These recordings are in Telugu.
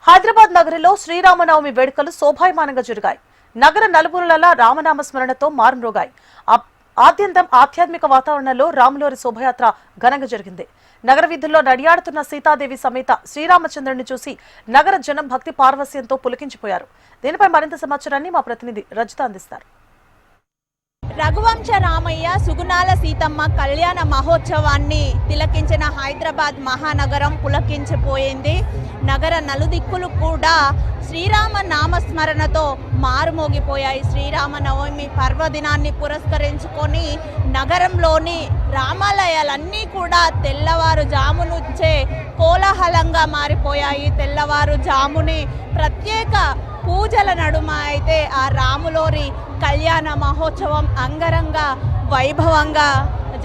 హైదరాబాద్ నగరంలో శ్రీరామనవమి వేడుకలు శోభాయమానంగా జరిగాయి. నగర నలుమూలలా రామనామ స్మరణతో మారుమ్రోగాయి. ఆద్యంతం ఆధ్యాత్మిక వాతావరణంలో రాములోరి శోభయాత్ర ఘనంగా జరిగింది. నగర వీధుల్లో నడియాడుతున్న సీతాదేవి సమేత శ్రీరామచంద్రుడిని చూసి నగర జనం భక్తి పార్వస్యంతో పులకించిపోయారు. దీనిపై మరింత సమాచారాన్ని మా ప్రతినిధి రజిత అందిస్తారు. రఘువంశ రామయ్య సుగుణాల సీతమ్మ కళ్యాణ మహోత్సవాన్ని తిలకించిన హైదరాబాద్ మహానగరం పులకించిపోయింది. నగర నలుదిక్కులు కూడా శ్రీరామ నామస్మరణతో మారుమోగిపోయాయి. శ్రీరామనవమి పర్వదినాన్ని పురస్కరించుకొని నగరంలోని రామాలయాలన్నీ కూడా తెల్లవారుజాము నుంచే కోలాహలంగా మారిపోయాయి. తెల్లవారుజాముని ప్రత్యేక పూజల నడుమ అయితే ఆ రాములోరి కళ్యాణ మహోత్సవం అంగరంగ వైభవంగా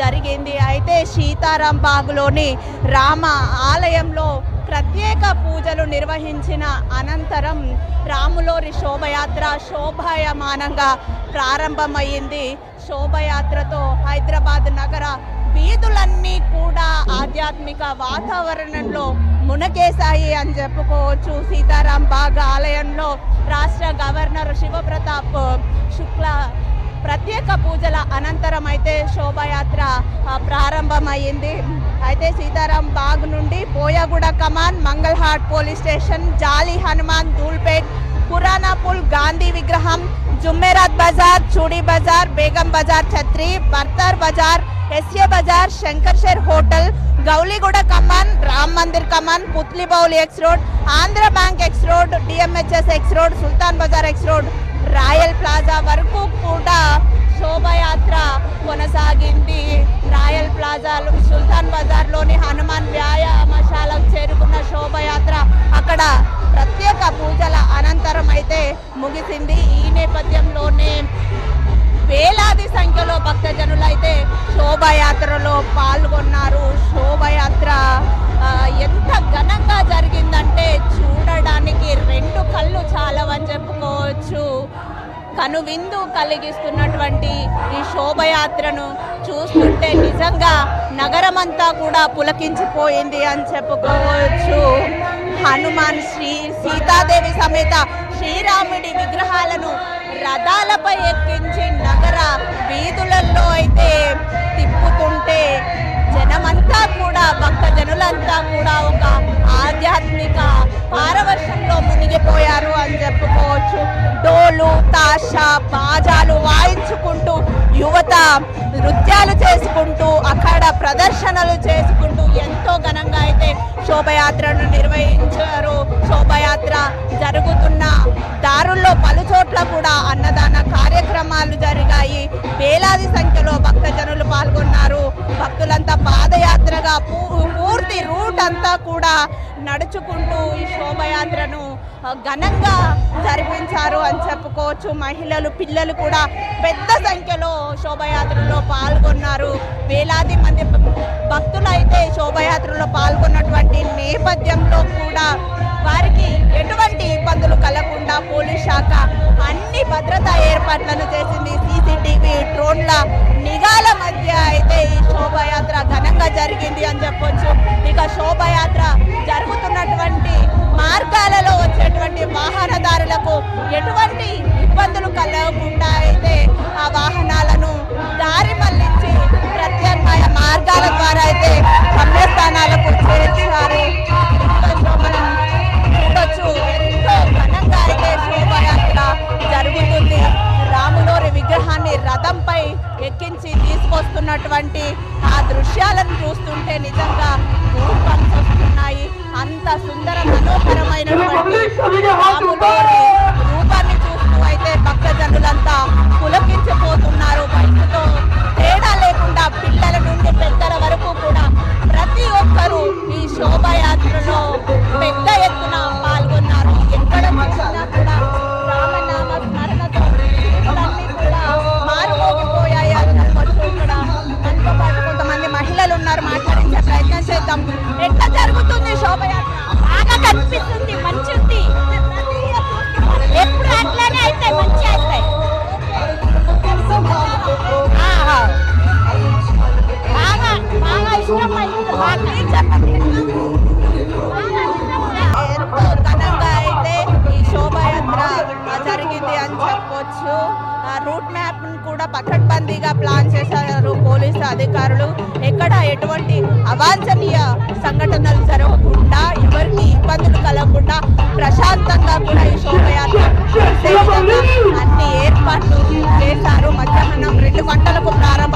జరిగింది. అయితే సీతారాం బాగులోని రామ ఆలయంలో ప్రత్యేక పూజలు నిర్వహించిన అనంతరం రాములోరి శోభయాత్ర శోభాయమానంగా ప్రారంభమైంది. శోభయాత్రతో హైదరాబాద్ నగర వీధులన్నీ కూడా ఆధ్యాత్మిక వాతావరణంలో మునకేశాయి అని చెప్పుకోవచ్చు. సీతారాం బాగ్ ఆలయంలో రాష్ట్ర గవర్నర్ శివప్రతాప్ శుక్ల ప్రత్యేక పూజల అనంతరం అయితే శోభయాత్ర ప్రారంభమైంది. అయితే సీతారాం బాగ్ నుండి బోయగూడ కమాన్, మంగళహాట్ పోలీస్ స్టేషన్, జాలి హనుమాన్, ధూల్పేట్, పురాణా పుల్, గాంధీ విగ్రహం, Jummerat Bazar, Chudi Bazar, Begum Bazar Chatri, Bartar Bazar, SA Bazar, Shankarsher hotel, Gowliguda Kaman, Ram Mandir Kaman, Putli Bowli X road, Andhra bank X road, DMHS X road, Sultan Bazar X road, Royal Plaza వరకు కూడా శోభయాత్ర కొనసాగింది. రాయల్ ప్లాజాలో సుల్తాన్ బజార్లోని హనుమాన్ వ్యాయామశాలకు చేరుకున్న శోభయాత్ర అక్కడ ప్రత్యేక పూజల అనంతరం అయితే ముగిసింది. ఈ నేపథ్యంలోనే వేలాది సంఖ్యలో భక్తజనులు అయితే శోభయాత్రలో పాల్గొన్నారు. శోభయాత్ర ఎంత ఘనంగా జరిగిందంటే చూడడానికి రెండు కళ్ళు చాలవని చెప్పుకోవచ్చు. కనువిందు కలిగిస్తున్నటువంటి ఈ శోభయాత్రను చూస్తుంటే నిజంగా నగరమంతా కూడా పులకించిపోయింది అని చెప్పుకోవచ్చు. హనుమాన్ సీతాదేవి సమేత శ్రీరాముడి విగ్రహాలను రథాలపై ఎక్కించి నగర వీధులలో అయితే తిప్పుతుంటే జనమంతా కూడా భక్తజనులంతా కూడా ఒక ఆధ్యాత్మిక పారవశ్యంలో మునిగిపోయారు అని చెప్పుకోవచ్చు. డోలు, తాషా, బాజాలు వాయించుకుంటూ యువత నృత్యాలు చేసుకుంటూ అక్కడ ప్రదర్శనలు చేసుకుంటూ ఎంతో ఘనంగా అయితే శోభయాత్రను నిర్వహించారు. శోభయాత్ర జరుగుతున్న దారుల్లో పలుచోట్ల కూడా అన్నదాన కార్యక్రమాలు జరిగాయి. వేలాది సంఖ్యలో భక్తజనులు పాల్గొన్నారు. భక్తులంతా పాదయాత్రగా పూర్తి రూట్ అంతా కూడా నడుచుకుంటూ ఈ శోభయాత్రను ఘనంగా జరిపించారు అని చెప్పుకోవచ్చు. మహిళలు, పిల్లలు కూడా పెద్ద సంఖ్యలో శోభయాత్రలో పాల్గొన్నారు. వేలాది మంది భక్తులు అయితే శోభయాత్రలో పాల్గొన్నటువంటి నేపథ్యంలో కూడా వారికి ఎటువంటి ఇబ్బందులు కలగకుండా పోలీస్ శాఖ అన్ని భద్రతా ఏర్పాట్లను చేసింది. సీసీటీవీ, డ్రోన్ల నిఘాల మధ్య అయితే ఈ శోభయాత్ర ఘనంగా జరిగింది అని చెప్పొచ్చు. ఇక శోభయాత్ర జరుగుతున్నటువంటి మార్గాలలో వచ్చేటువంటి వాహనదారులకు ఎటువంటి ఇబ్బందులు కలగకుండా అయితే ఆ వాహనాలను దారి మళ్లించి ప్రత్యామ్నాయ మార్గాల ద్వారా అయితే గమ్యస్థానాలకు చేర్చారు. మనం చూడొచ్చు ఎంతో ఘనంగా అయితే శోభయాత్ర జరుగుతుంది. రాములోరి విగ్రహాన్ని రథంపై ఎక్కించి తీసుకొస్తున్నటువంటి ఆ దృశ్యాలను చూస్తుంటే నిజంగా ఊపంస్ వస్తున్నాయి. అంత సుందర మనోహరమైనటువంటి రాములోరి రూపాన్ని చూస్తూ అయితే భక్తజనులంతా పులకించిపోతున్నారు. వయసుతో తేడా లేకుండా పిల్లల నుండి పెద్దల వరకు కూడా ప్రతి ఒక్కరూ ఈ శోభయాత్రలో పెద్ద ఎత్తున పాల్గొన్నారు. ఎక్కడ చూసినా కూడా రామనామ స్మరణతో అన్నీ కూడా మారుమోగిపోయాయి అని చెప్పొచ్చు. ఇక్కడ మనతో పాటు కొంతమంది మహిళలు ఉన్నారు, మాట్లాడించే ప్రయత్నం చేద్దాం. ఎట్లా జరుగుతుంది శోభయాత్ర? బాగా కనిపిస్తుంది, మంచిది. ఎప్పుడు అట్లానే అవుతాయి, మంచి అవుతాయి. బాగా బాగా ఇష్టం. ఎంతో ఘనంగా కూడా పకడ్బందీగా ప్లాన్ చేశారు పోలీసు అధికారులు. ఎక్కడ ఎటువంటి అవాంఛనీయ సంఘటనలు జరగకుండా, ఎవరికి ఇబ్బందులు కలగకుండా ప్రశాంతంగా కూడా ఈ శోభయాత్ర చేసే విధంగా అన్ని ఏర్పాట్లు చేశారు. మధ్యాహ్నం 2 గంటలకు ప్రారంభం